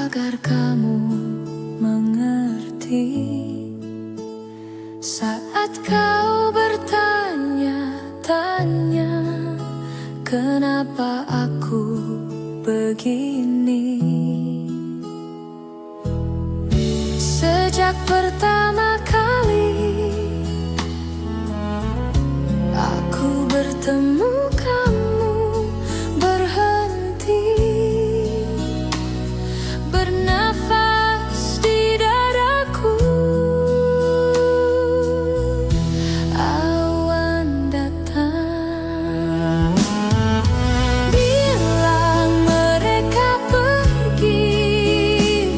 agar kamu mengerti. Saat kau bertanya-tanya kenapa aku begini, sejak pertama kali aku bertemu kamu, berhenti bernafas di dadaku. Awan datang, bilang mereka pergi.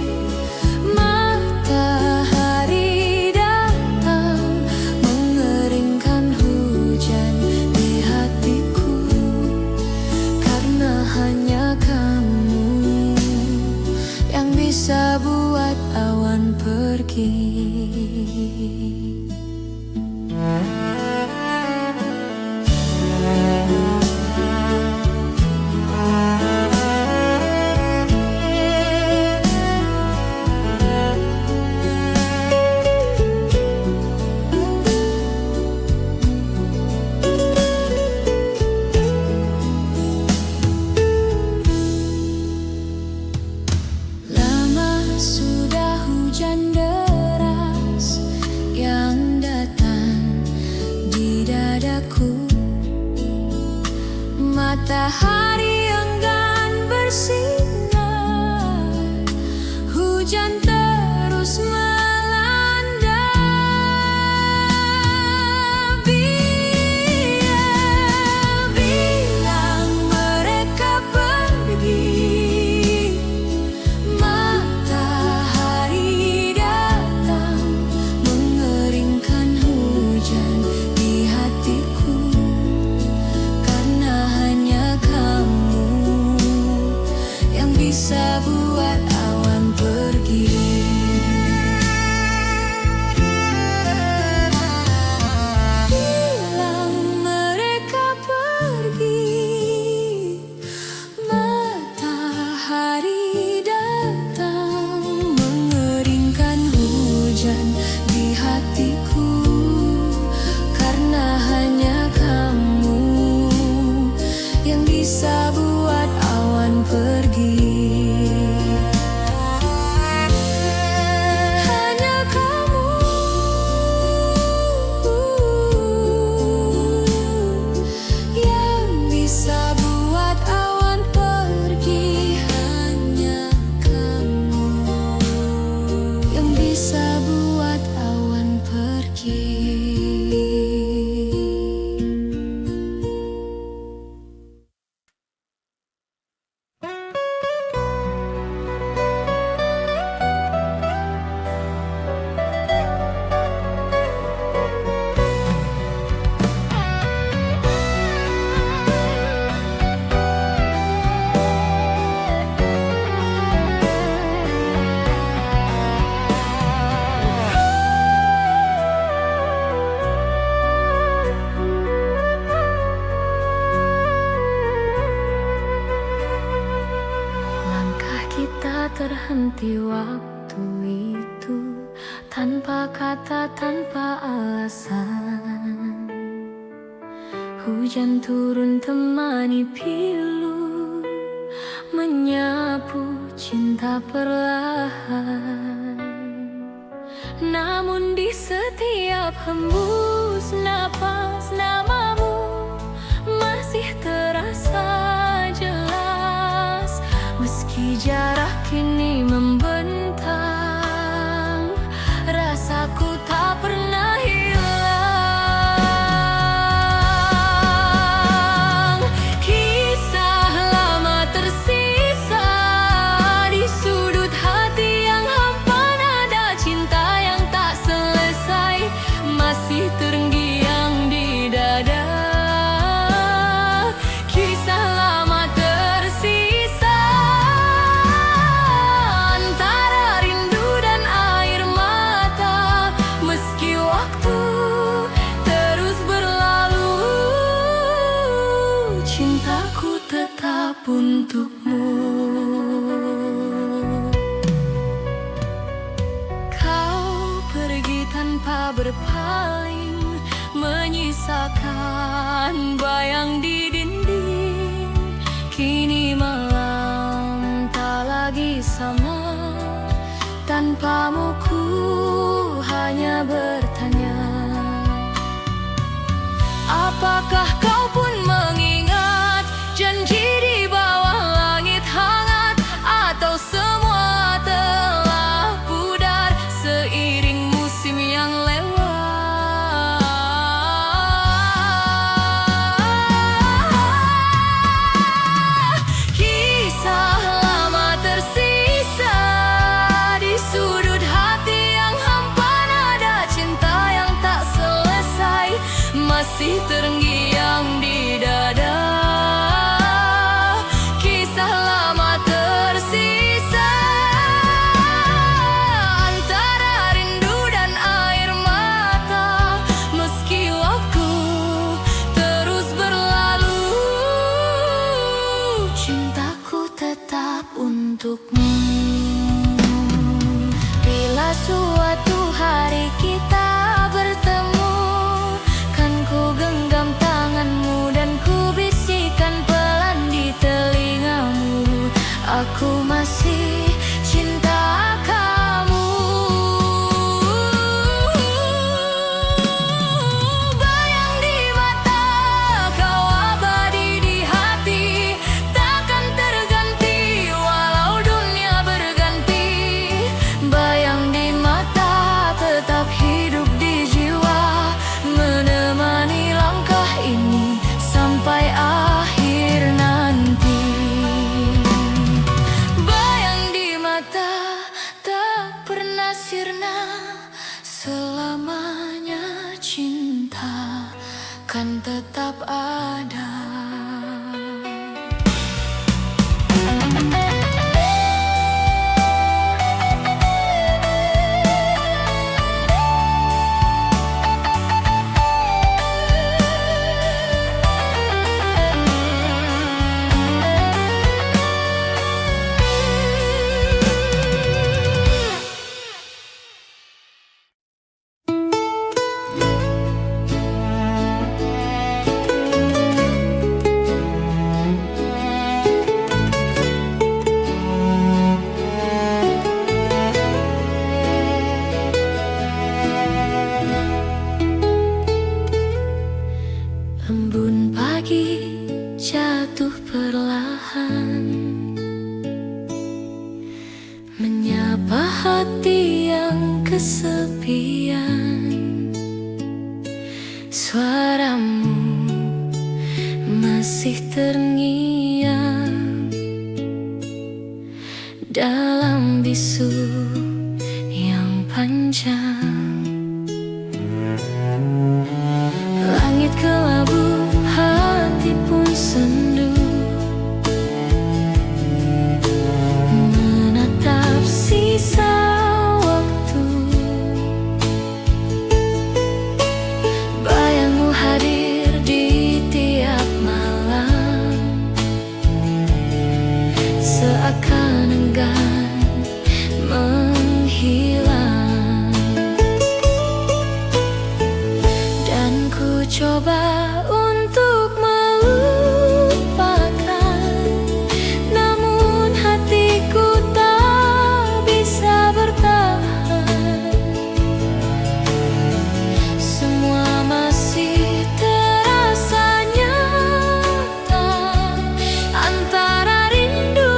Matahari datang, mengeringkan hujan di hatiku. Karena hanya kamu yang bisa buat awan pergi. Lama sudah hujan deras yang datang di dadaku. Matahari enggan bersinar, hujan terus melanda. Bilang mereka pergi. Matahari datang, mengeringkan hujan di hatiku. Karena hanya kamu yang bisa buat awan pergi. Bilang mereka pergi. Matahari datang, mengeringkan hujan di hatiku. Karena hanya kamu yang bisa buat awan pergi. Hanya kamu yang bisa buat awan pergi. Hanya kamu yang bisa buat awan pergi. Langkah kita terhenti waktu itu, tanpa kata, tanpa alasan. Hujan turun temani pilu, menyapu cinta perlahan. Namun di setiap hembus napas, namamu masih terasa jelas. Meski jarak kini membentang, rasaku tak pernah hilang. Kisah lama tersisa di sudut hati yang hampa, nada cinta yang tak selesai masih terngiang di dada. Kisah lama tersisa antara rindu untukmu. Bila suatu hari kita bertemu, kan ku genggam tanganmu dan ku bisikan pelan di telingamu, aku masih cinta kamu. Bayang di mata kau abadi di hati, takkan terganti walau dunia berganti. Bayang di mata tetap hidup di jiwa, menemani langkah ini sampai akhir nanti. Bayang di mata tak pernah sirna, selamanya cinta kan tetap ada. Embun pagi jatuh perlahan, menyapa hati yang kesepian. Suaramu masih terngiang dalam bisu yang panjang. Langit kelabu, hati pun sendu, menatap sisa waktu. Bayangmu hadir di tiap malam, seakan enggan menghilang. Dan ku coba untuk melupakan, namun hatiku tak bisa bertahan. Semua masih terasa nyata, antara rindu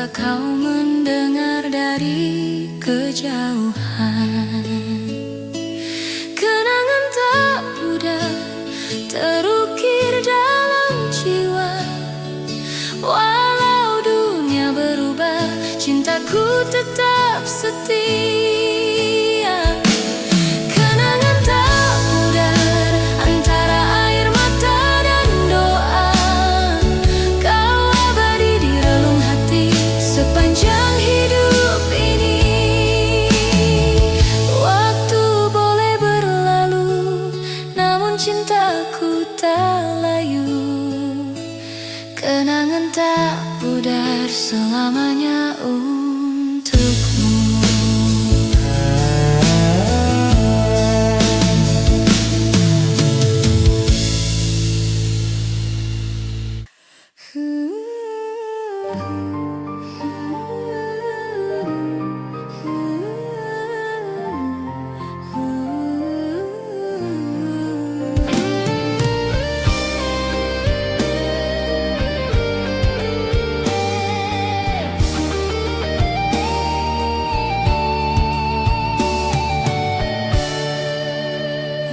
Jika kau mendengar dari kejauhan, kenangan tak pudar terukir dalam jiwa. Walau dunia berubah, cintaku tetap setia. Kenangan tak pudar antara air mata dan doa. Kau abadi di relung hati sepanjang hidup ini. Waktu boleh berlalu, namun cintaku tak layu. Kenangan tak pudar selamanya untukmu.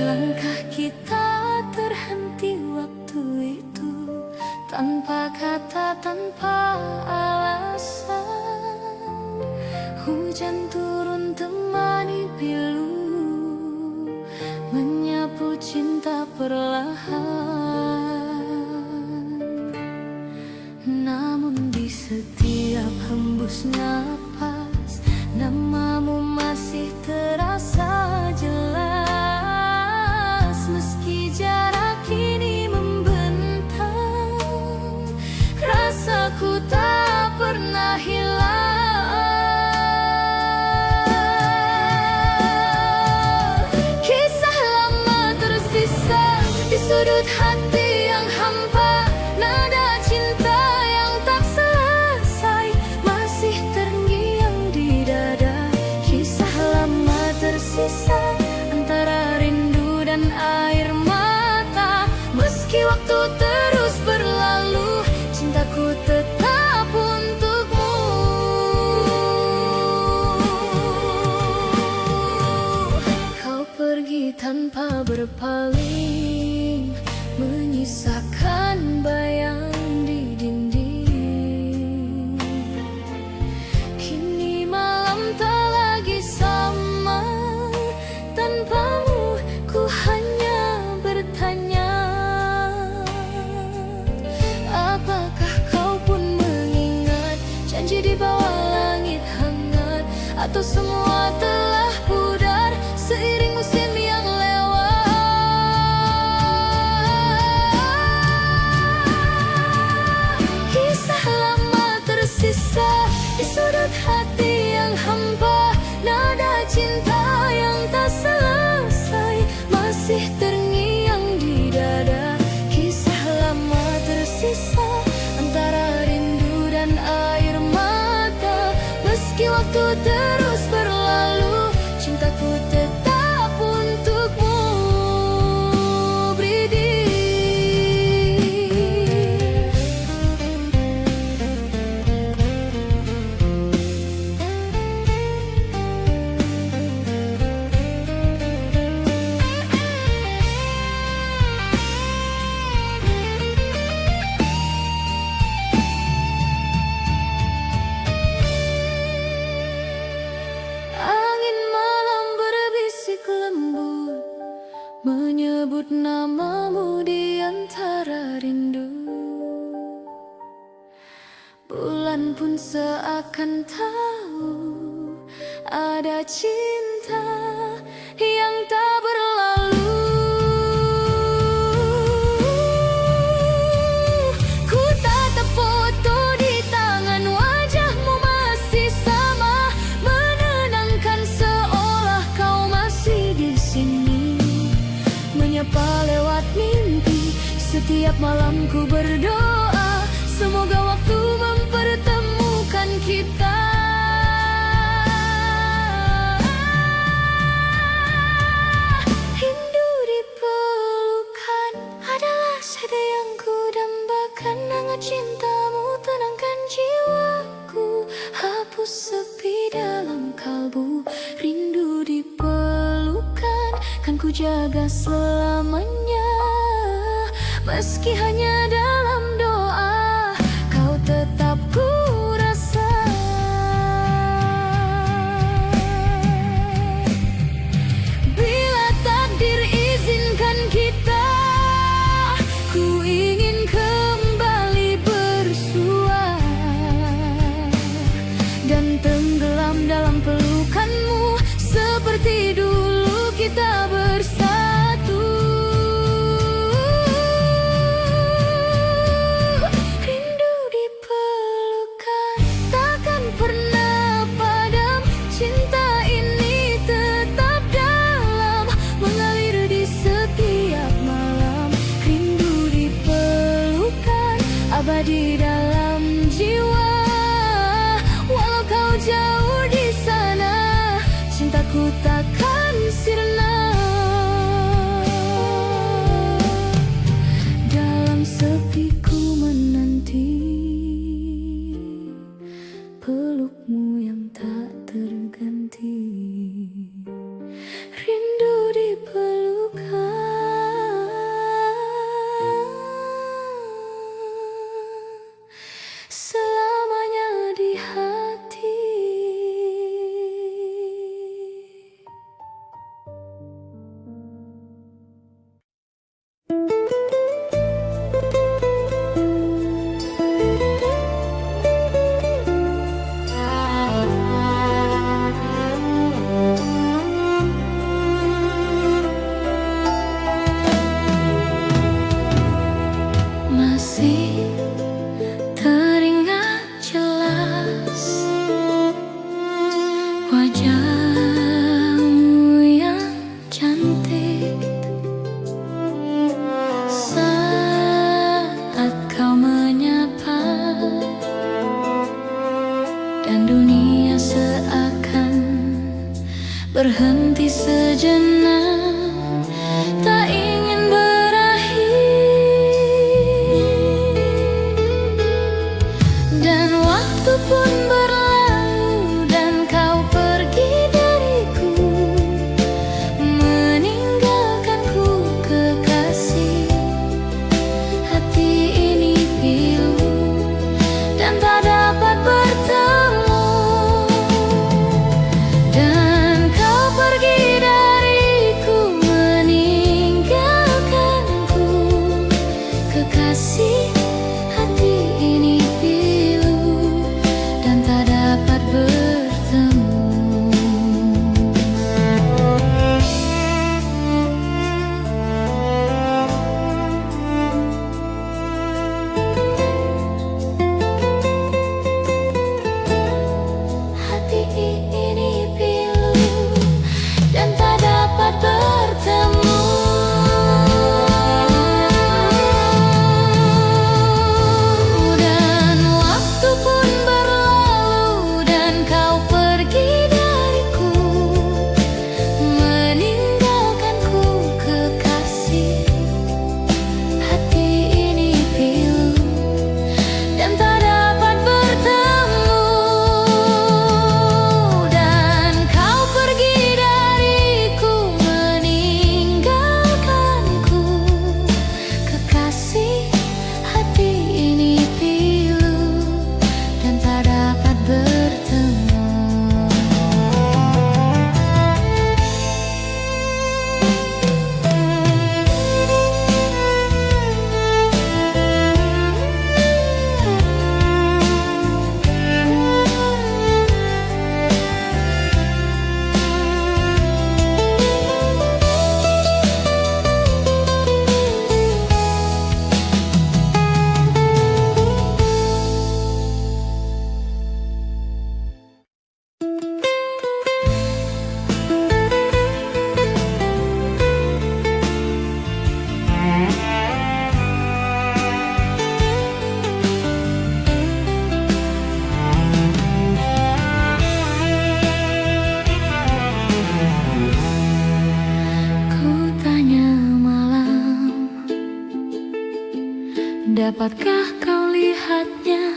Langkah kita terhenti waktu itu, tanpa kata, tanpa alasan. Hujan turun temani pilu, menyapu cinta perlahan. Namun di setiap hembus napas, namamu masih terasa jelas. Meski jarak kini membentang, rasaku tak pernah hilang. Kisah lama tersisa di sudut hati yang hampa. Nada cinta yang tak selesai masih terngiang di dada. Kisah lama tersisa antara rindu dan air mata. Meski waktu terus berlalu, cintaku tetap untukmu. Kau pergi tanpa berpaling, menyisakan bayang di dinding. Kini malam tak lagi sama, tanpamu ku hanya bertanya. Apakah kau pun mengingat janji di bawah langit hangat? Atau semua telah pudar seiring musim yang lewat? Kisah lama tersisa di sudut hati yang hampa. Nada cinta yang tak selesai masih terngiang di dada. Kisah lama tersisa antara rindu dan air mata. Meski waktu terus berlalu, cintaku tetap untukmu, Bridi. Angin malam berbisik lembut, menyebut namamu di antara rindu. Bulan pun seakan tahu ada cinta yang tak berlalu. Ku tatap foto di tangan, wajahmu masih sama, menenangkan seolah kau masih di sini. Menyapa lewat mimpi, setiap malam ku berdoa, semoga waktu mempertemukan kita. Rindu di pelukan adalah sede yang ku dambakan. Hangat cintamu tenangkan jiwaku. aku sepi dalam kalbu, rindu dipelukan, kan ku jaga selamanya. Meski hanya dalam doa, kau tetap ku rasa. Bila takdir izinkan kita, ku ingin kembali bersua dan tenggelam dalam pelukanmu, seperti dulu kita bersatu. Rindu dipelukan takkan pernah padam, cinta ini tetap dalam, mengalir di setiap malam. Rindu dipelukan abadi dalam jiwa, walau kau jauh di sana, cintaku takkan sirna. Dalam sepiku menanti pelukmu yang tak terganti. Rindu dipelukan selamanya di hati. Masih teringat jelas wajahmu yang cantik saat kau menyapa, dan dunia seakan berhenti sejenak, tak ingin dan waktu pun berlalu dan kau pergi dariku, meninggalkanku kekasih. Hati ini pilu dan tak dapat bertemu, dan kau pergi dariku, meninggalkanku kekasih. Hati ini pilu dan tak dapat bertemu. Hati ini pilu dan tak dapat bertemu. Dan waktu pun berlalu dan kau pergi dariku, meninggalkanku kekasih. Hati ini pilu dan tak dapat bertemu, dan kau pergi dariku, meninggalkanku kekasih. Hati ini pilu dan tak dapat bertemu. Dapatkah kau lihatnya,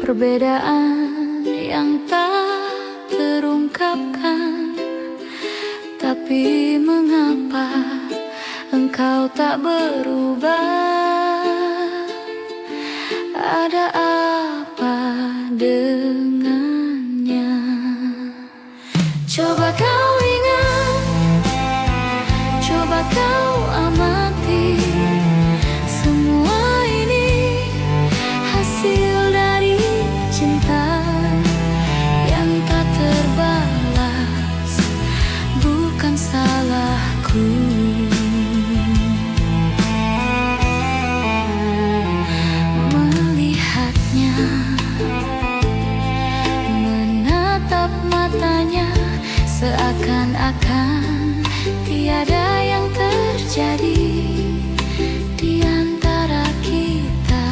perbedaan yang tak terungkapkan. Tapi mengapa engkau tak berubah? Ada apa dengannya? Coba kau ingat, coba kau amati. Semua ini hasil dari cinta yang tak terbalas, bukan salahku. Melihatnya, menatap matanya, seakan-akan tiada yang terjadi di antara kita,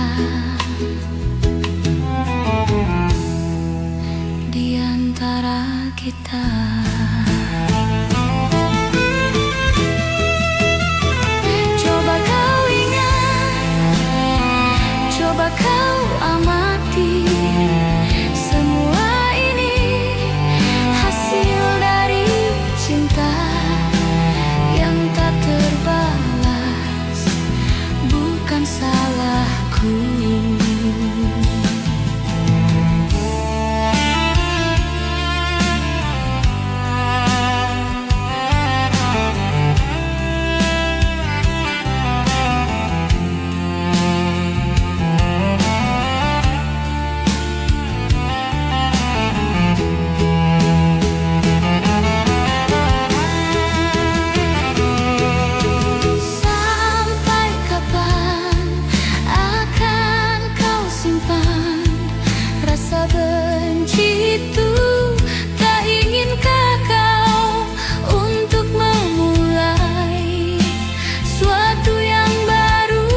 di antara kita. Coba kau ingat, coba kau amati. Semua ini hasil dari cinta yang tak terbalas, bukan salahku. Sampai kapan akan kau simpan rasa benci itu? Tak inginkah kau untuk memulai suatu yang baru?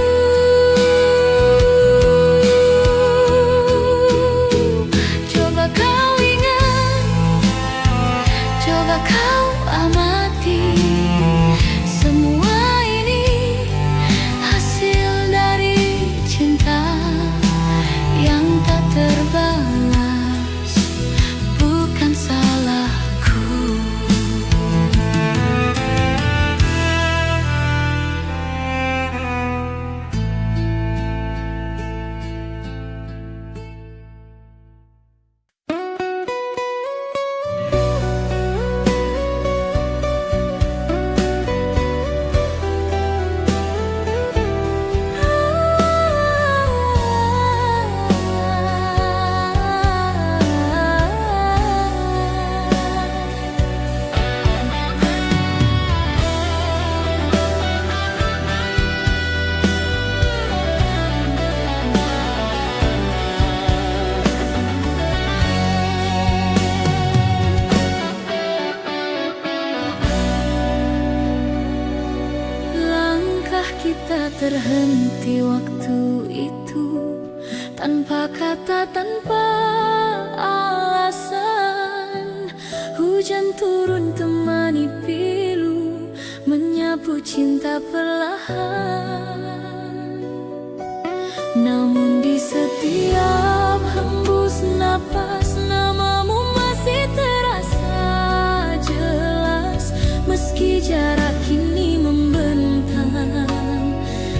Coba kau ingat, coba kau amati. Semua ini hasil dari cinta yang tak terbalas, bukan salahku. Langkah kita terhenti waktu itu, tanpa kata, tanpa alasan. Hujan turun temani pilu, menyapu cinta perlahan. Namun di setiap hembus napas, namamu masih terasa jelas. Meski jarak kini membentang,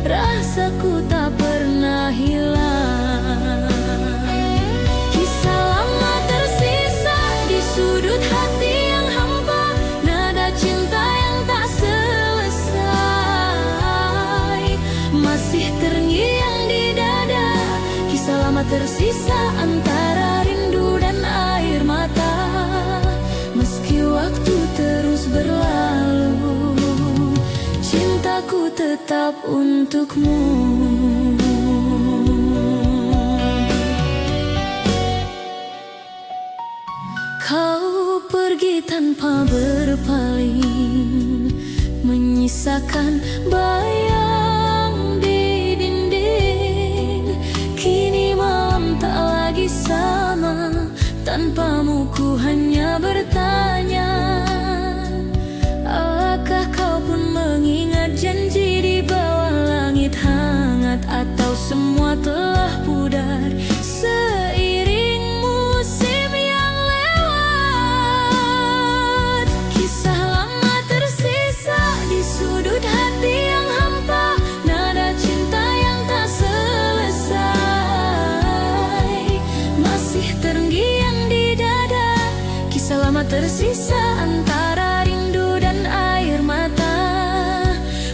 rasaku tak pernah hilang. Kisah lama tersisa di sudut hati yang hampa, nada cinta yang tak selesai masih terngiang di dada. Kisah lama tersisa antara rindu dan air mata. Meski waktu terus berlalu, cintaku tetap untukmu. Kau pergi tanpa berpaling, menyisakan bayang di dinding. Kini malam tak lagi sama, tanpamu ku hanya bertanya. Apakah kau pun mengingat janji di bawah langit hangat, atau semua telah pudar seiring musim yang tersisa antara rindu dan air mata.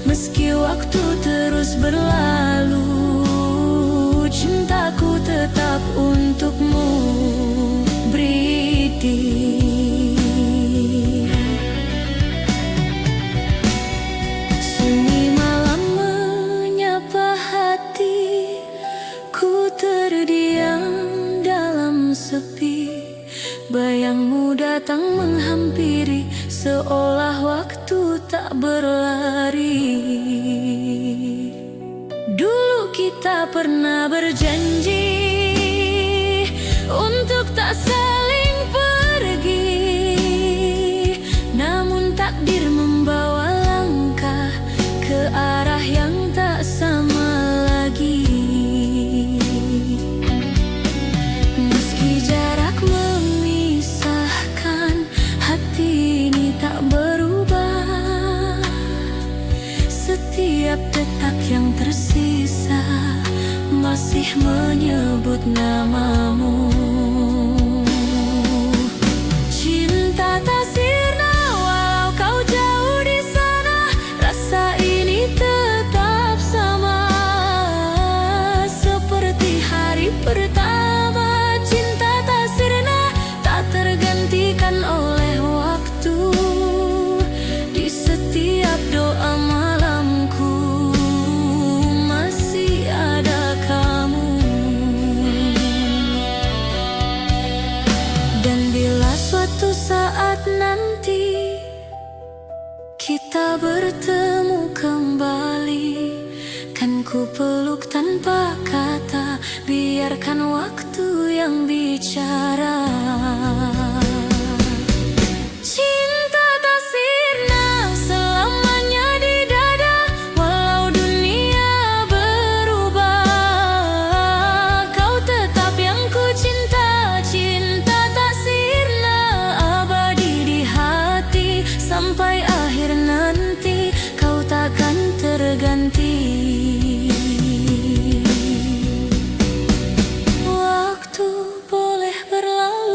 Meski waktu terus berlalu, cintaku tetap untukmu, Briti. Sunyi malam menyapa hati, ku terdiam dalam sepi. Bayangmu datang menghampiri, seolah waktu tak berlari. Dulu kita pernah berjanji untuk tak saling pergi, namun takdir membawa langkah ke arah yang tak sama lagi. Meski jarak memisahkan, hati ini tak berubah. Setiap detak yang tersisa masih menyebut namamu. Cinta tak sirna walau kau jauh di sana, rasa ini tetap sama seperti hari pertama. Cinta tak sirna, tak tergantikan oleh waktu. Di setiap doa malamku masih ada kamu. Dan bila suatu saat nanti kita bertemu kembali, kan ku peluk tanpa kata, biarkan waktu yang bicara. Cinta tak sirna selamanya di dada, walau dunia berubah. Kau tetap yang ku cinta, cinta tak sirna abadi di hati. Sampai akhir nanti kau takkan terganti. Waktu boleh berlalu,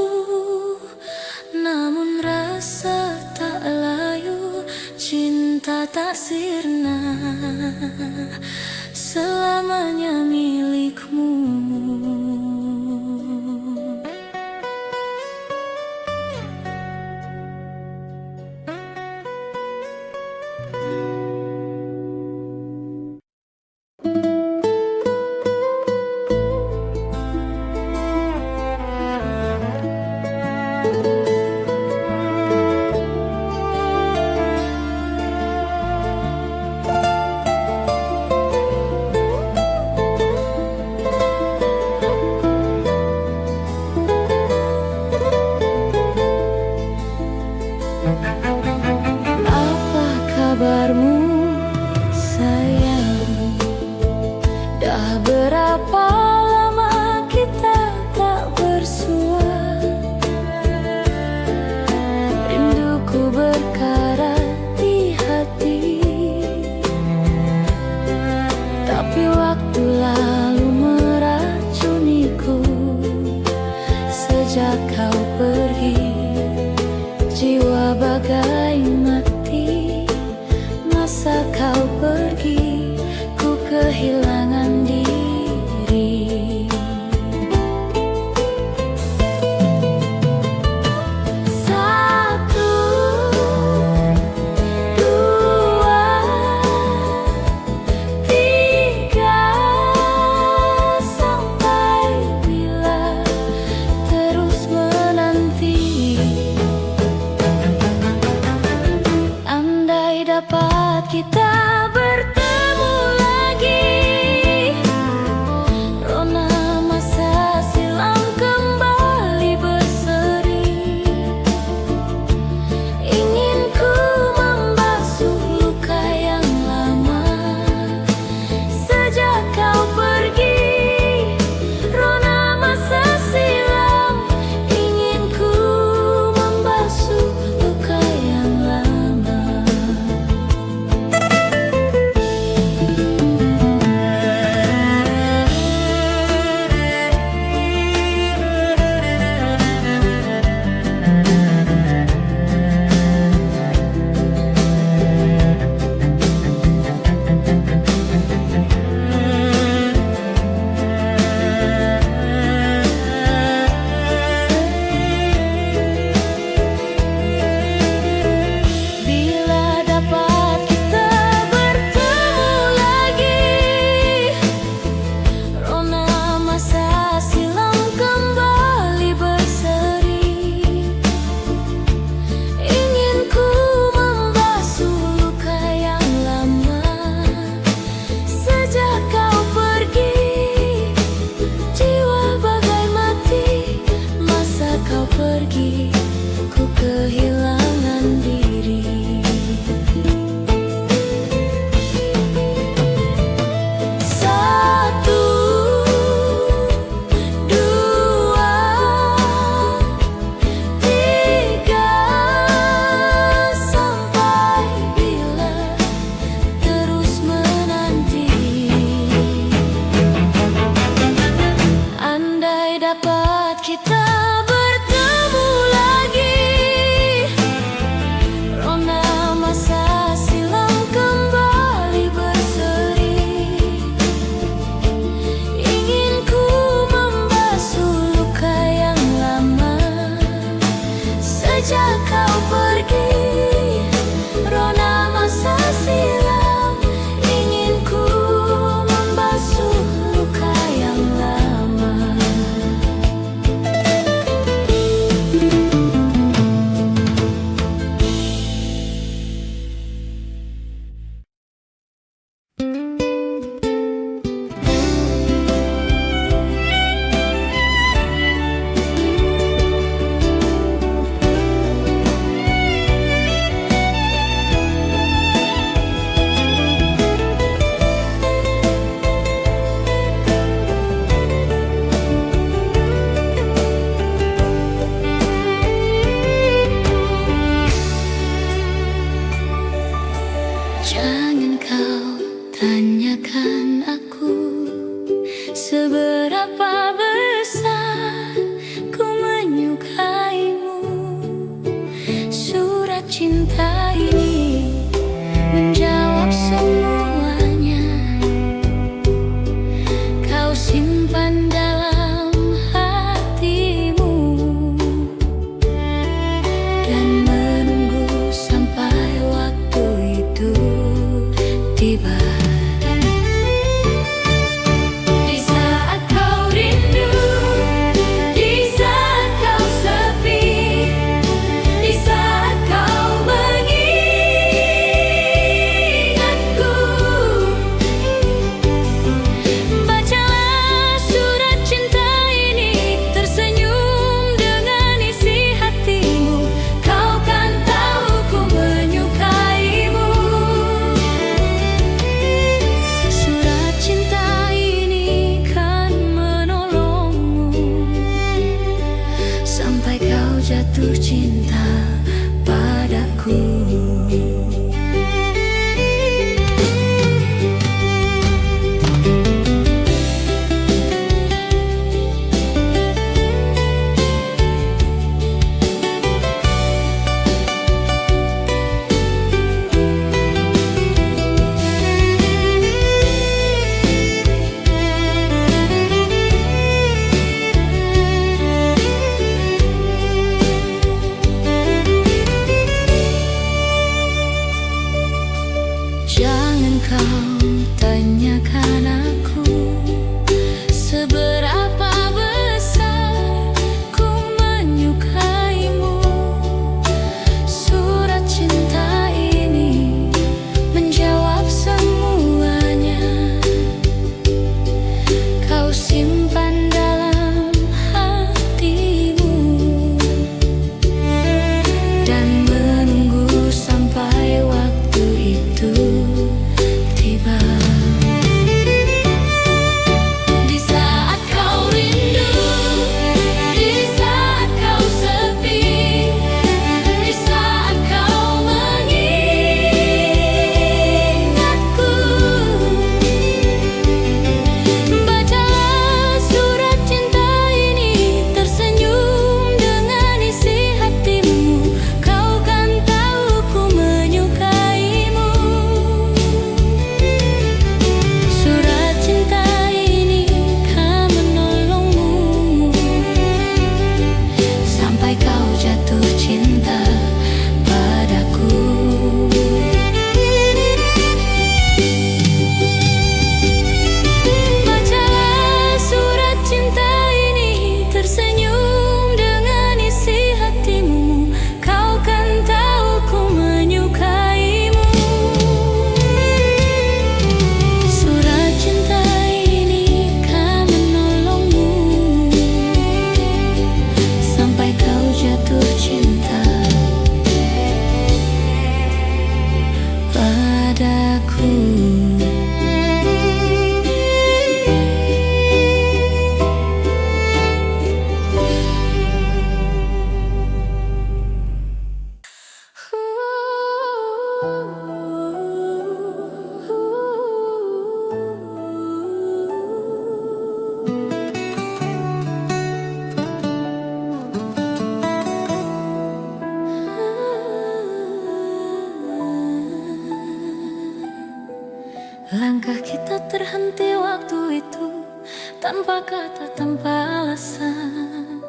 tanpa kata, tanpa alasan.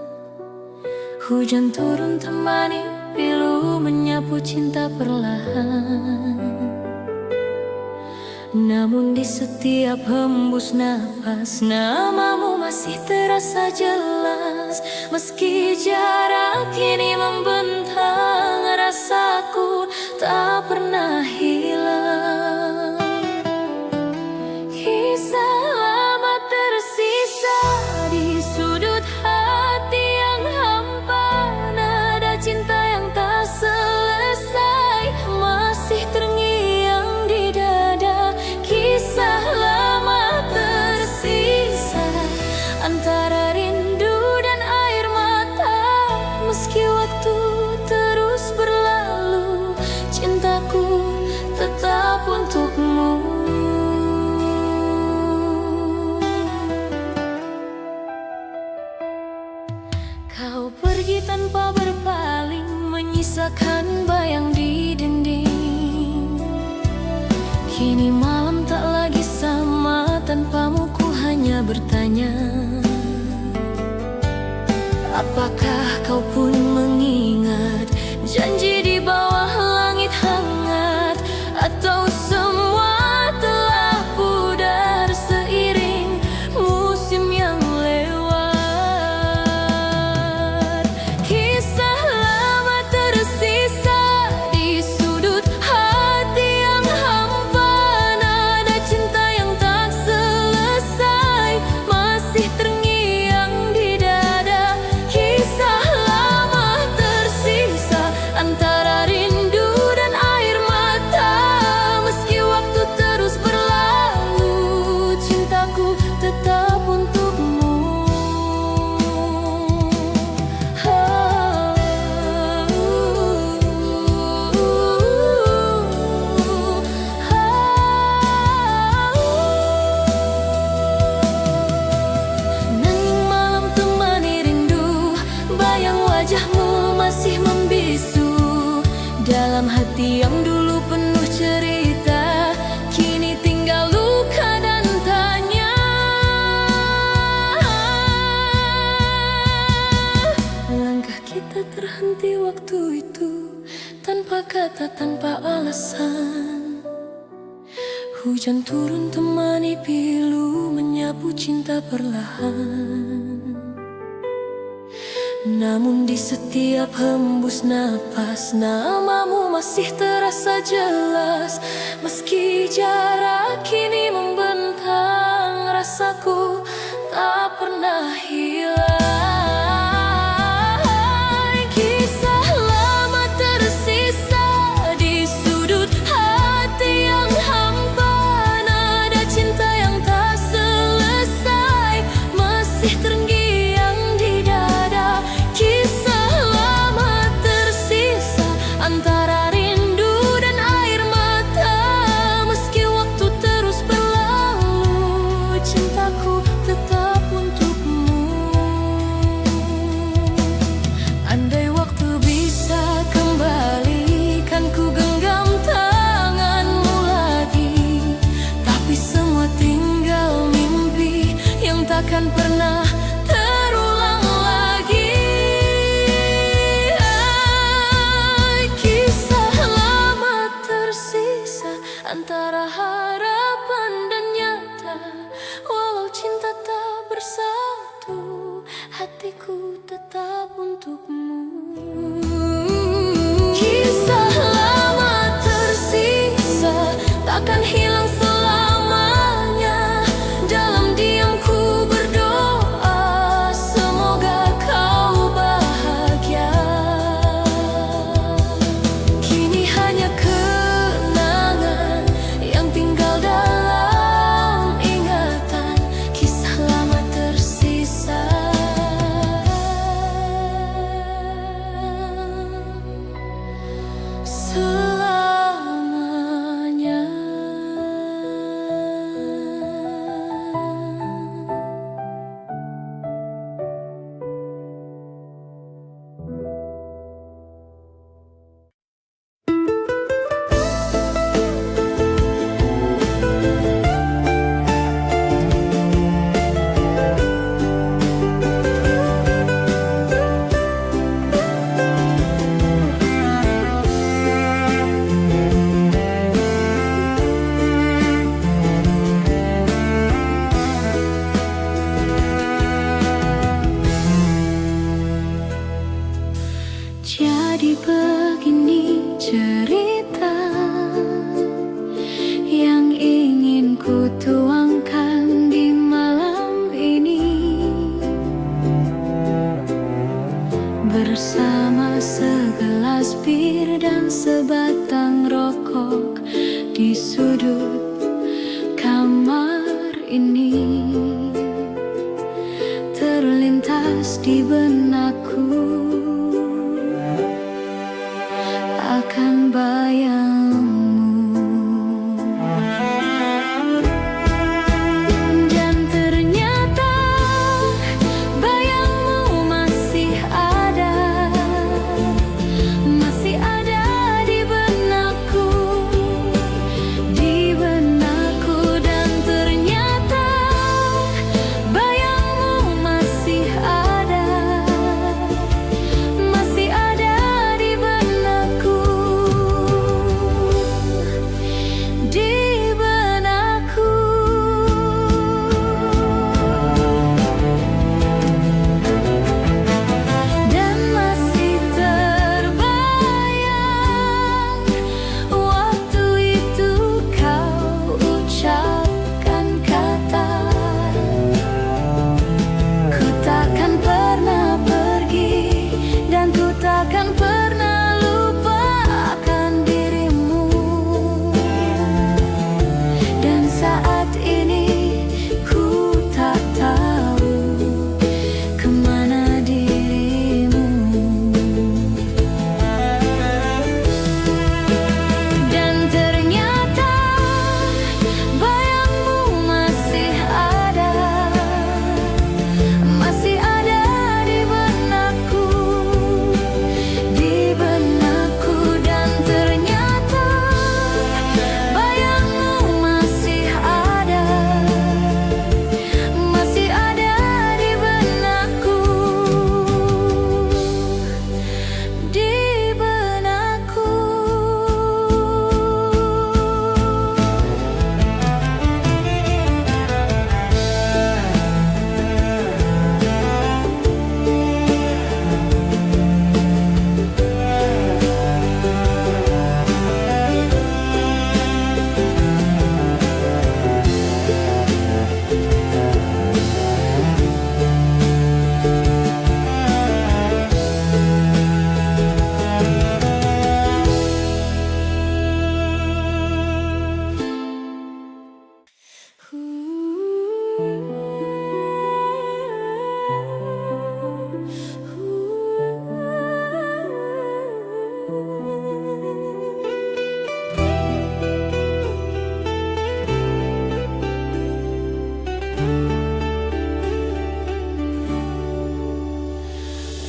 Hujan turun temani pilu menyapu cinta perlahan. Namun di setiap hembus napas, namamu masih terasa jelas. Meski jarak kini membentang, rasaku tak pernah hilang. Kisah lama tersisa di sudut hati yang hampa. Nada cinta yang tak selesai masih terngiang di dada. Kisah lama tersisa antara rindu dan air mata. Meski waktu terus berlalu, cintaku tetap untukmu. Kau pergi tanpa berpaling, menyisakan bayang di dinding. Kini malam tak lagi sama, tanpamu ku hanya bertanya. Apakah kau pun mengingat janji di bawah langit hangat? Atau semua telah pudar seiring musim yang lewat? Kisah lama tersisa di sudut hati yang hampa. Nada cinta yang tak selesai masih terngiang di dada. Kisah lama tersisa antara rindu dan air mata. Meski waktu terus berlalu, cintaku tetap untukmu. Nanging malam temani rindu, bayang wajahmu masih membisu. Dalam hati yang dulu penuh cerita, kini tinggal luka dan tanya. Langkah kita terhenti waktu itu, tanpa kata, tanpa alasan. Hujan turun temani pilu menyapu cinta perlahan. Namun di setiap hembus napas, namamu masih terasa jelas. Meski jarak kini membentang, rasaku tak pernah hilang. Kisah lama tersisa di sudut hati yang hampa. Nada cinta yang tak selesai masih terngiang di dada. Kisah lama tersisa antara rindu dan air mata. Meski waktu terus berlalu, cintaku tetap untukmu. Andai waktu bisa kembali, kan ku genggam tanganmu lagi. Tapi semua tinggal mimpi yang takkan pernah terulang lagi. Kisah lama tersisa antara harapan dan nyata. Walau cinta tak bersatu, hatiku tetap untukmu. Kisah lama tersisa takkan hilang selamanya. Dalam diamku berdoa, semoga kau bahagia. Kini hanya kenangan yang tinggal dalam ingatan. Kisah lama tersisa. cerita yang ingin ku tuangkan di malam ini, bersama segelas bir dan sebatang rokok di sudut kamar ini. Terlintas di benakku akan bayangmu, dan ternyata bayangmu masih ada di benakku, dan ternyata bayangmu masih ada di benakku, dan masih terbayang waktu itu kau ucapkan kata, ku takkan pernah pergi dan ku takkan pernah lupakan dirimu. Dan saat ini ku tak tahu kemana dirimu. Dan ternyata bayangmu masih ada di benakku, dan ternyata bayangmu masih ada di benakku,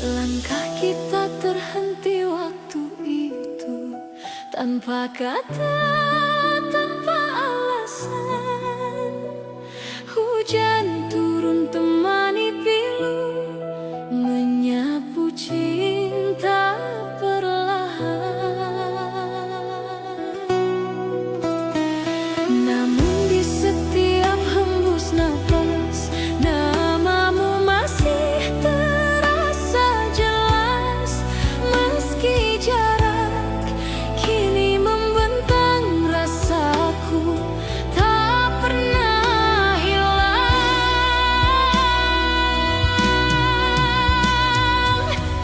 langkah kita terhenti waktu itu, tanpa kata, tanpa alasan. Hujan turun temani pilu, menyapu cinta perlahan. Namun di setiap hembus nafas, namamu masih terasa jelas. Meski jarak kini membentang, rasaku tak pernah hilang.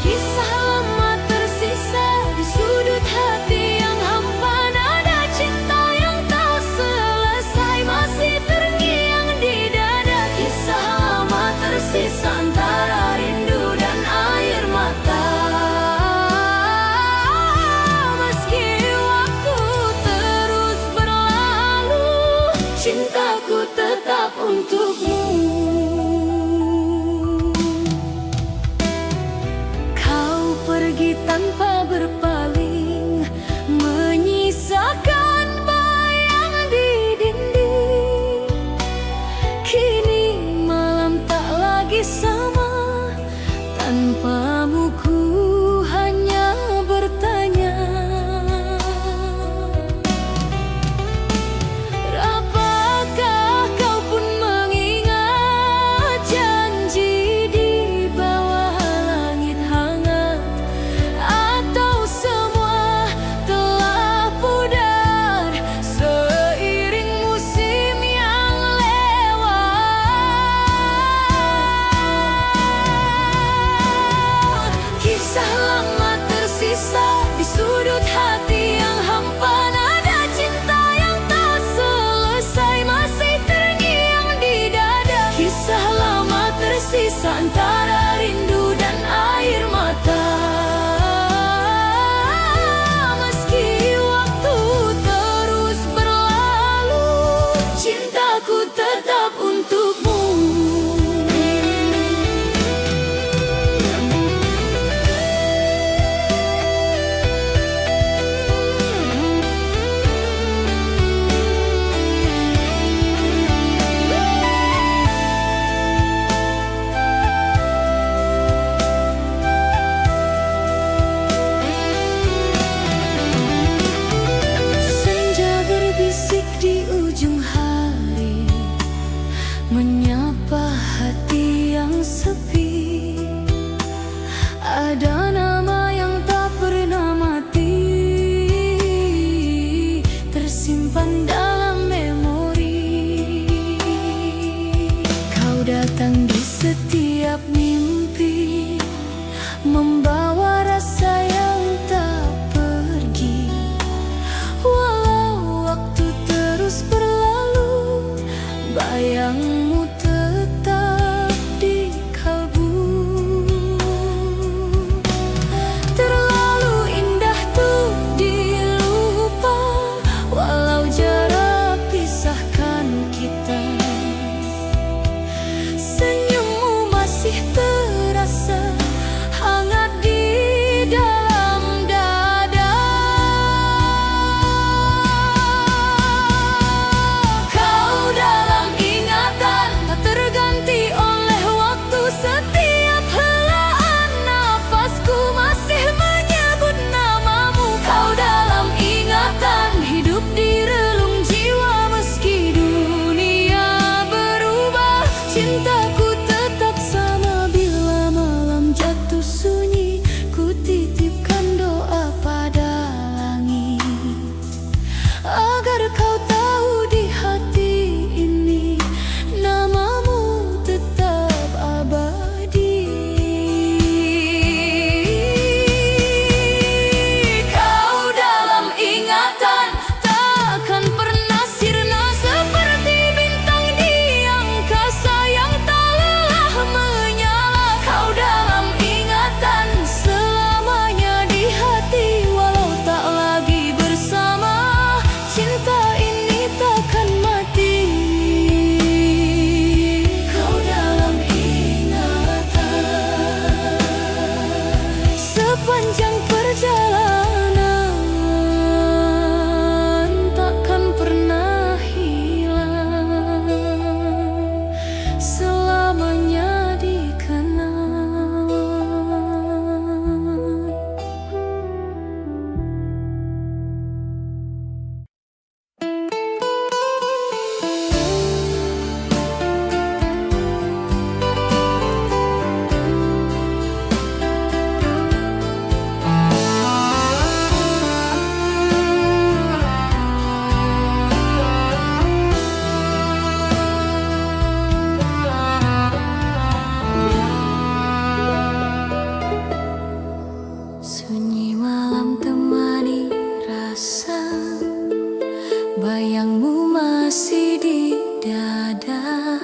Kisah lama tersisa di sudut hati yang hampa, nada cinta yang tak selesai masih terngiang di dada. Kisah lama tersisa antara rindu dan air mata. Meski waktu terus berlalu, cintaku tetap untukmu. Kau pergi tanpa berpaling, menyisakan bayang di dinding. Kini malam tak lagi sama, tanpamu ku hanya bertanya. Apakah kau pun mengingat janji di bawah langit hangat, atau semua telah antara rindu dan air mata. Meski waktu terus berlalu, cintaku tetap untukmu. Berbisik di ujung hari, menyapa hati yang sepi. Ada nama yang tak pernah mati, tersimpan dalam memori. Kau datang di setiap mimpi, membawa rasa yang tak pergi. Bayangmu tetap di kalbu. Terlalu indah tuh dilupa, walau jarak pisahkan kita. Senyummu masih terasa hangat di dalam dada. Kau dalam ingatan, tak terganti oleh waktu. Setiap helaan nafasku masih menyebut namamu. Kau dalam ingatan, hidup di relung jiwa. Meski dunia berubah, cintaku tetap sama. Bila malam jatuh sunyi, ku titipkan doa pada langit, agar kau tahu di hati ini namamu tetap abadi. Kau dalam ingatan, takkan pernah sirna. Seperti bintang di angkasa yang tak lelah menyala. Kau dalam ingatan, selamanya di hati. Walau tak lagi bersama, cinta ini takkan mati. Kau dalam ingatan, sepanjang perjalanan takkan pernah hilang, selamanya dikenang. Sunyi malam temani rasa, bayangmu masih di dada.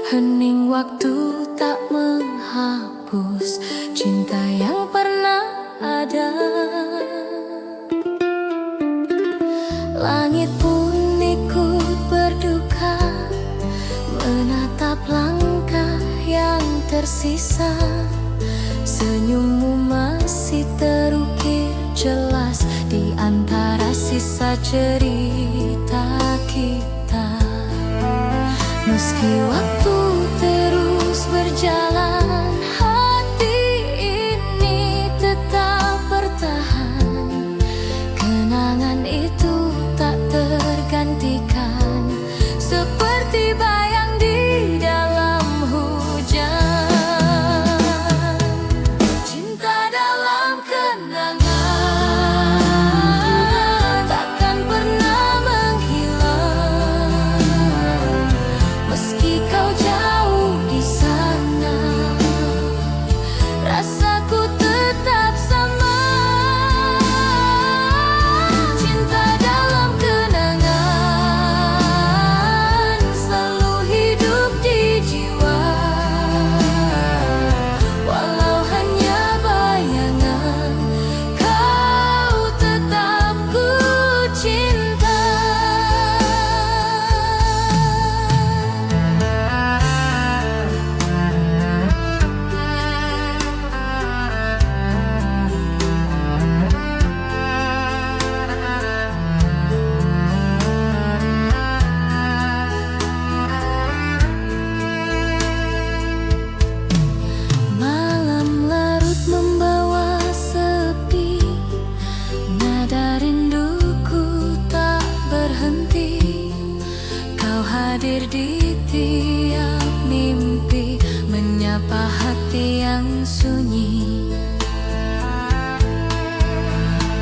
Hening waktu tak menghapus cinta yang pernah ada. Langit pun ikut berduka, menatap langkah yang tersisa. Senyummu masih terukir jelas di antara sisa cerita kita. Meski waktu terus berjalan, hati ini tetap bertahan. Kenangan itu tak tergantikan, seperti bayang di dalam hujan. Cinta dalam kenangan takkan pernah menghilang. Meski kau jauh di sana, hati yang sunyi.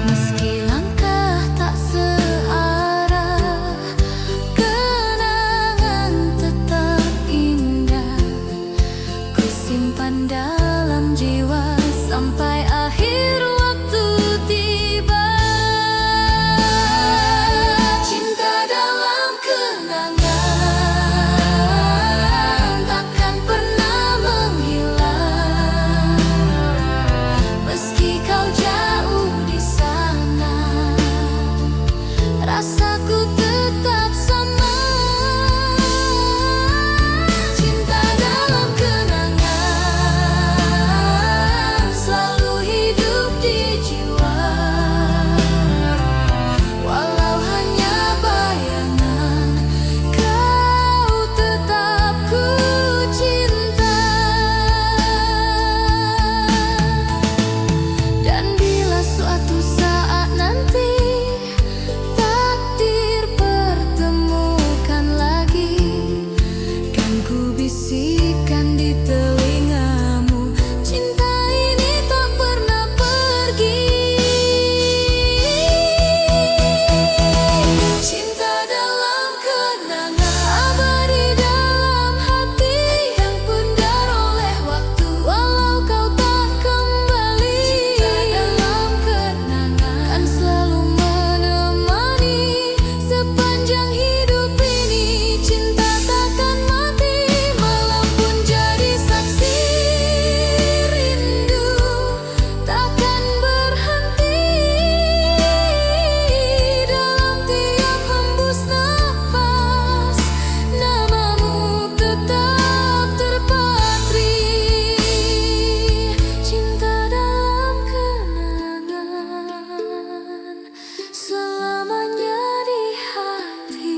Meski langkah tak searah, kenangan tetap indah. Ku simpan dalam jiwa sampai akhir waktu tiba. Cinta dalam kenangan takkan pernah menghilang. Meski kau jauh di sana, rasaku tetap sama. Cinta dalam kenangan selalu hidup di jiwa. Walau hanya bayangan, kau tetap ku cinta. Dan bila suatu saat nanti takdir pertemukan lagi, kan ku bisikan di telingamu, cinta ini tak pernah pergi. Cinta dalam kenangan abadi dalam hati yang pudar oleh waktu, walau kau tak kembali. Cinta dalam kenangan kan selalu menemani sepanjang hidup ini. Cinta takkan mati, malam pun jadi saksi. Rindu takkan berhenti. Dalam tiap hembus nafas, namamu tetap terpatri. Cinta dalam kenangan selamanya di hati.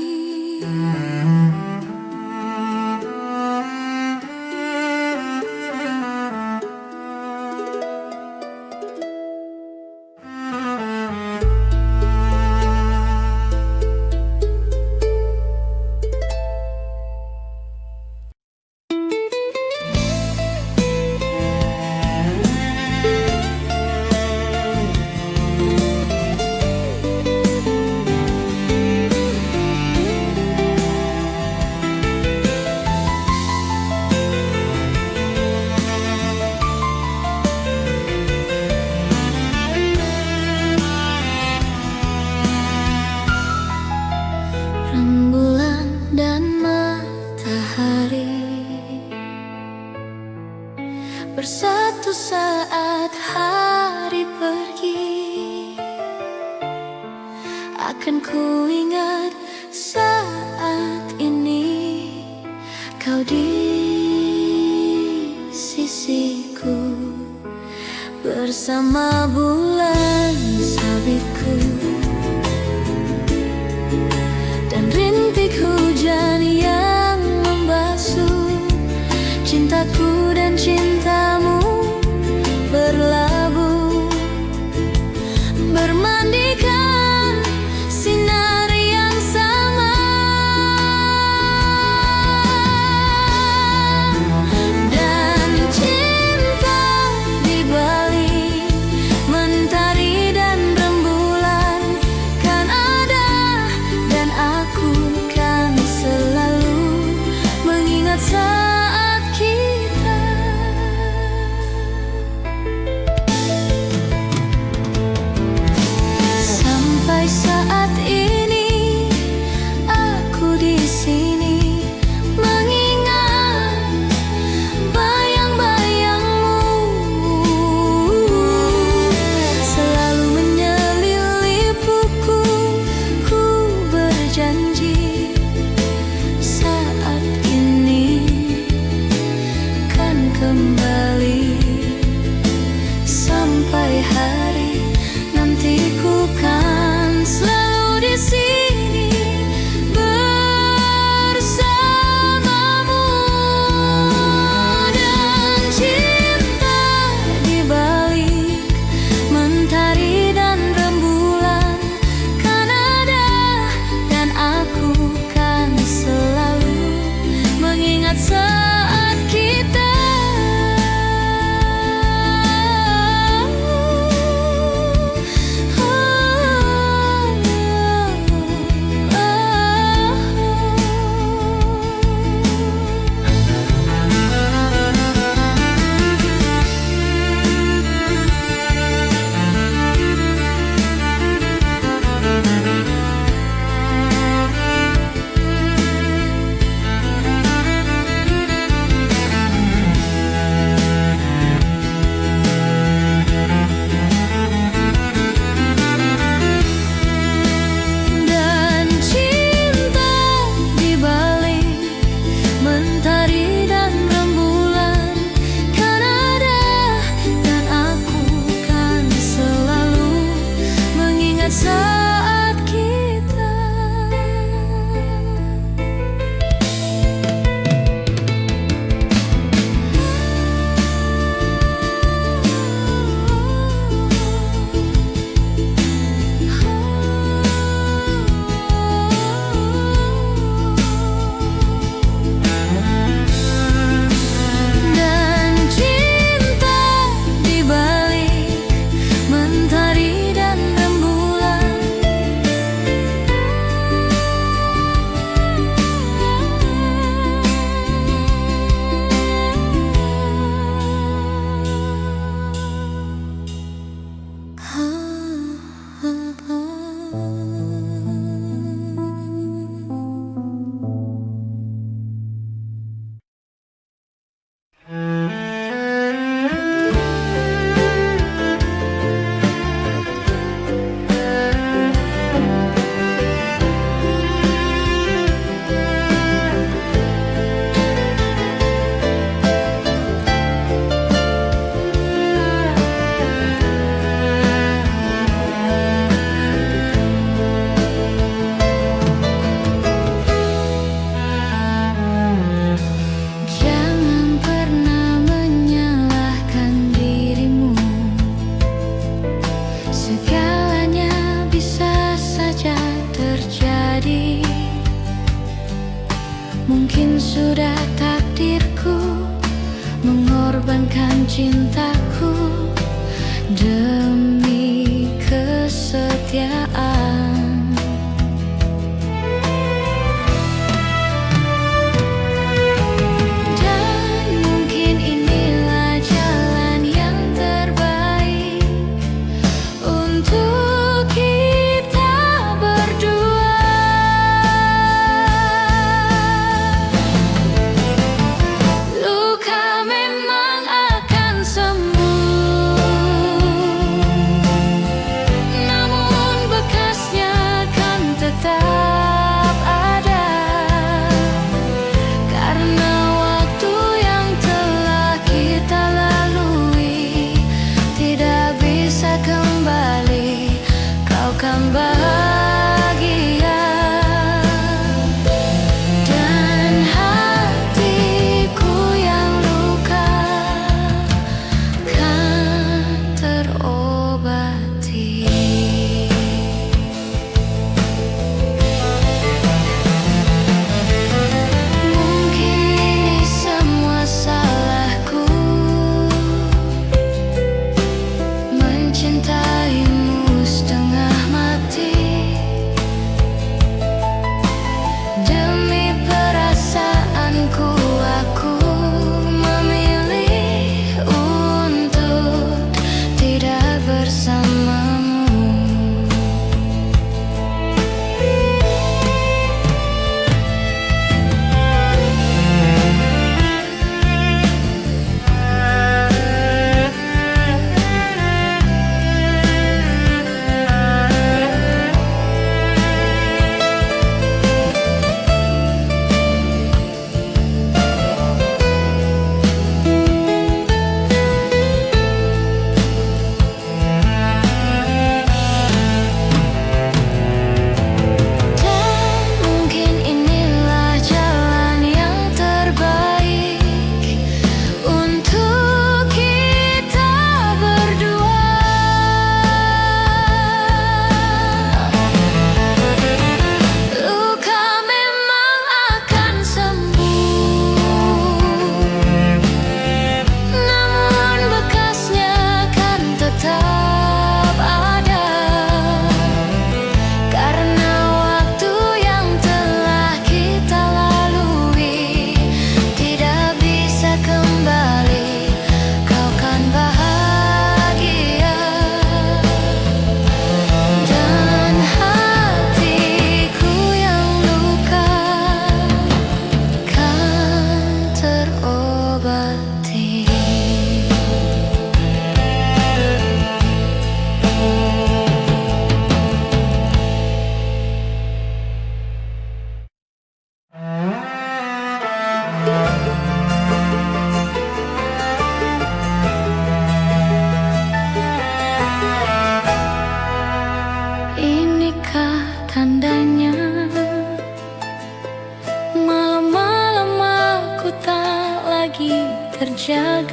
Rembulan dan matahari bersatu saat hari pergi. Akan ku ingat saat ini kau di sisiku, bersama bulan sabitku dan rintik hujan yang membasuh cintaku dan cintamu berlabuh, bermandikan sinar yang sama. Dan cinta di balik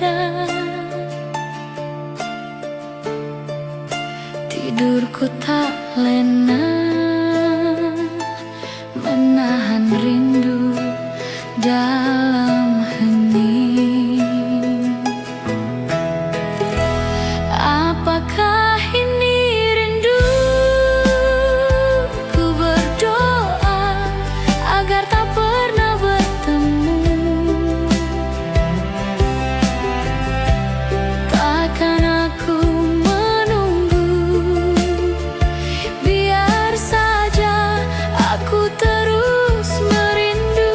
ada. Tidurku tak lena, menahan rindu dalam hening. Apakah ini rindu? Ku berdoa agar tak pernah bertemu. Takkan aku menunggu, biar saja aku terus merindu.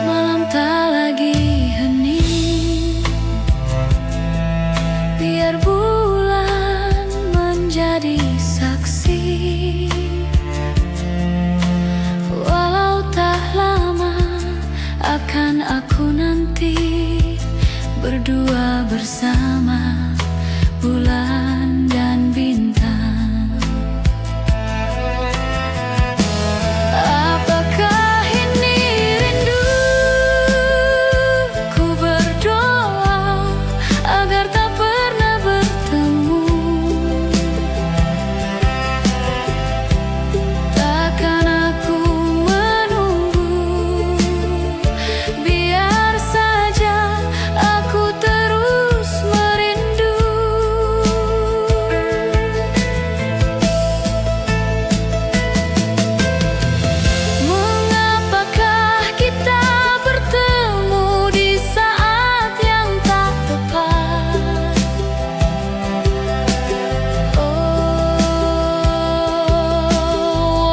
Malam tak lagi hening, biar bulan menjadi saksi. Walau tak lama akan aku nanti berdua bersama bulan dan bintang. Apakah ini rindu? Ku berdoa agar tak pernah bertemu. Takkan aku menunggu, biar saja aku terus merindu. Mengapakah kita bertemu di saat yang tak tepat?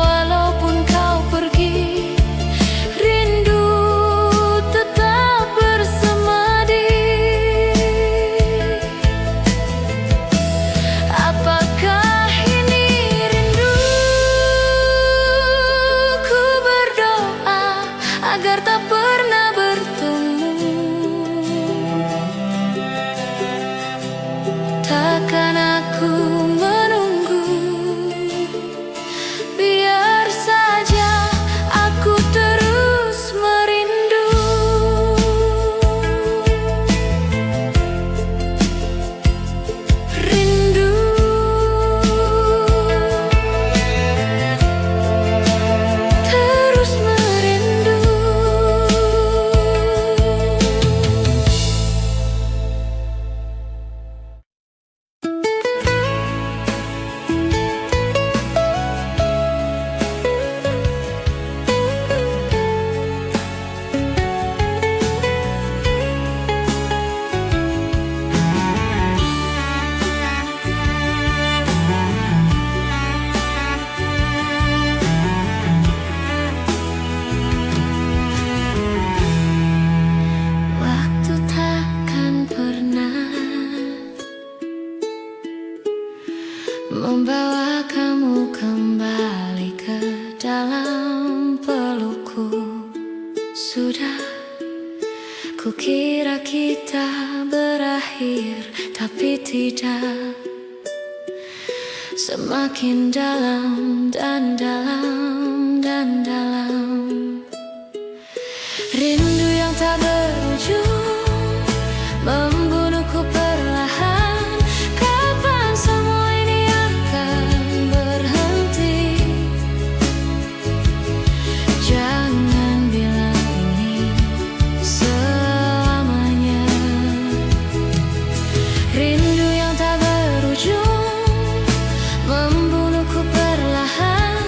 Walaupun kau pergi, rindu tetap bersemadi. Apakah ini rindu? Ku berdoa agar tak pernah bertemu. Takkan aku menunggu, biar saja aku terus merindu. Rindu, terus merindu. Waktu takkan pernah membawa kamu kembali ke dalam pelukku. Sudah kukira kita berakhir, tapi tidak. Semakin dalam dan dalam dan dalam, rindu yang tak berujung membunuhku perlahan. Kapan semua ini akan berhenti? Jangan bilang ini selamanya. Rindu yang tak berujung membunuhku perlahan.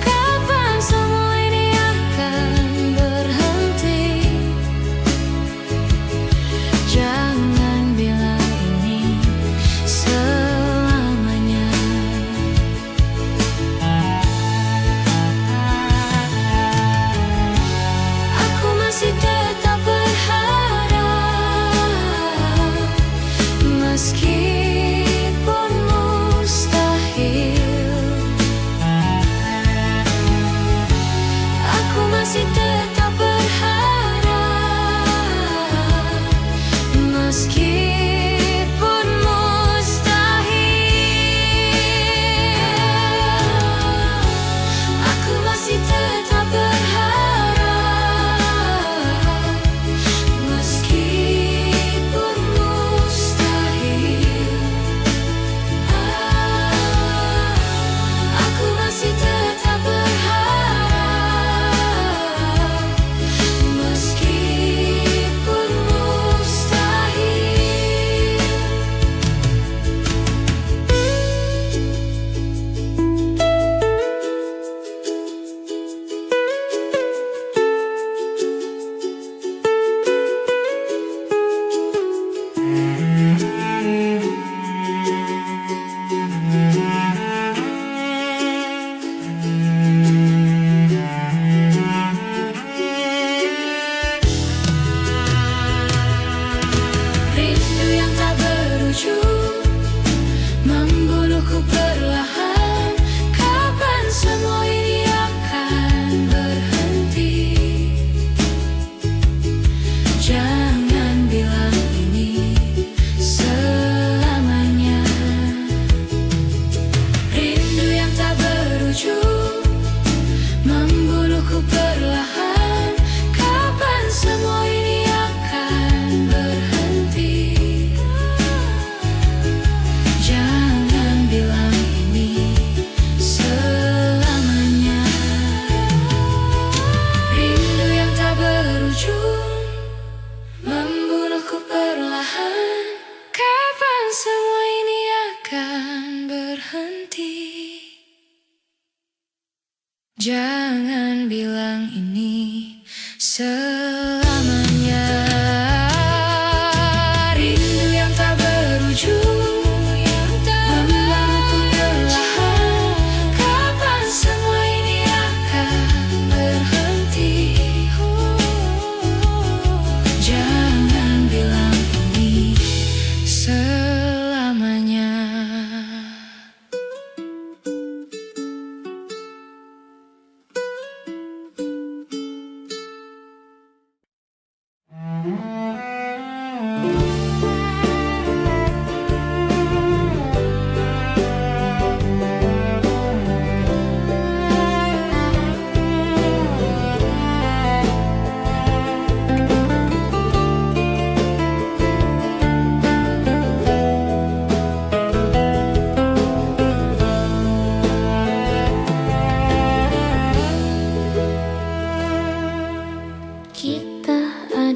Kapan semua ini akan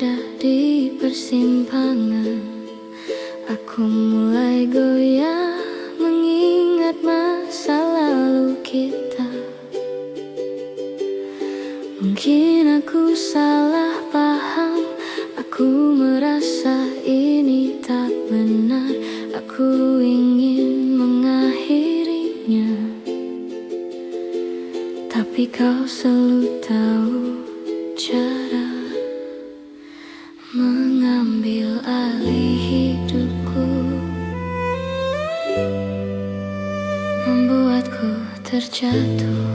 ada di persimpangan, aku mulai goyah mengingat masa lalu kita. Mungkin aku salah paham, aku merasa ini tak benar, aku ingin mengakhirinya. Tapi kau selalu tahu cara mengambil alih hidupku, membuatku terjatuh.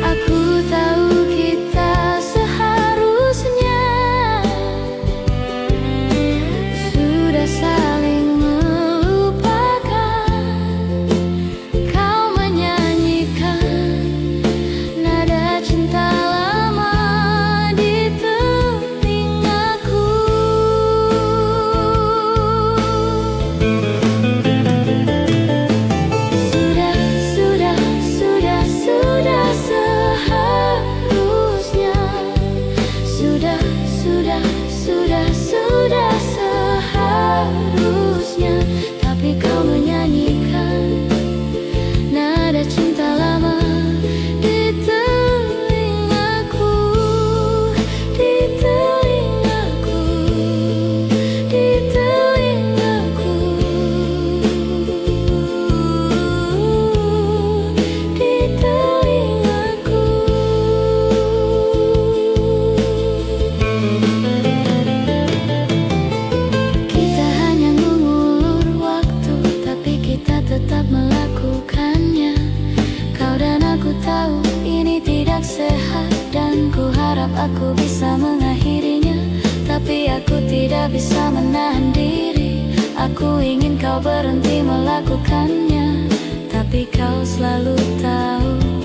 Aku tahu kita seharusnya sudah saling melupakan. Kau menyanyikan nada cinta lama di telingaku. Sudah seharusnya, tapi kau menyanyikan nada cinta lama di telingaku, di telingaku, di telingaku, di telingaku. Tetap melakukannya. Kau dan aku tahu ini tidak sehat, dan ku harap aku bisa mengakhirinya. Tapi aku tidak bisa menahan diri, aku ingin kau berhenti melakukannya. Tapi kau selalu tahu